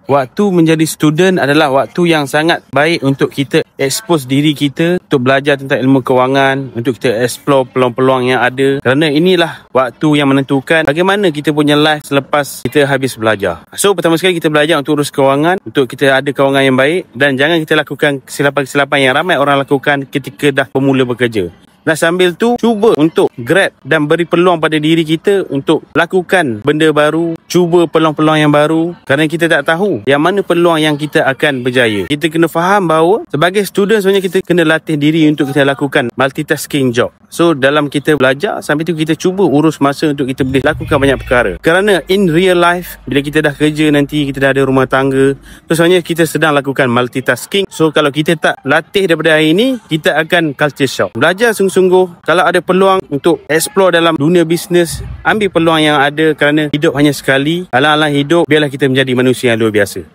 Waktu menjadi student adalah waktu yang sangat baik untuk kita expose diri kita, untuk belajar tentang ilmu kewangan, untuk kita explore peluang-peluang yang ada. Kerana inilah waktu yang menentukan bagaimana kita punya life selepas kita habis belajar. So, pertama sekali kita belajar untuk urus kewangan, untuk kita ada kewangan yang baik, dan jangan kita lakukan kesilapan-kesilapan yang ramai orang lakukan ketika dah pemula bekerja. Dan sambil tu, cuba untuk grab dan beri peluang pada diri kita untuk lakukan benda baru, cuba peluang-peluang yang baru, kerana kita tak tahu yang mana peluang yang kita akan berjaya. Kita kena faham bahawa sebagai student sebenarnya kita kena latih diri untuk kita lakukan multitasking job. So, dalam kita belajar, sambil tu kita cuba urus masa untuk kita boleh lakukan banyak perkara. Kerana in real life, bila kita dah kerja nanti, kita dah ada rumah tangga, so sebenarnya kita sedang lakukan multitasking. So, kalau kita tak latih daripada hari ini, kita akan culture shock. Belajar sungguh-sungguh. Kalau ada peluang untuk explore dalam dunia bisnes, ambil peluang yang ada, kerana hidup hanya sekali. Alang-alang hidup, biarlah kita menjadi manusia yang luar biasa.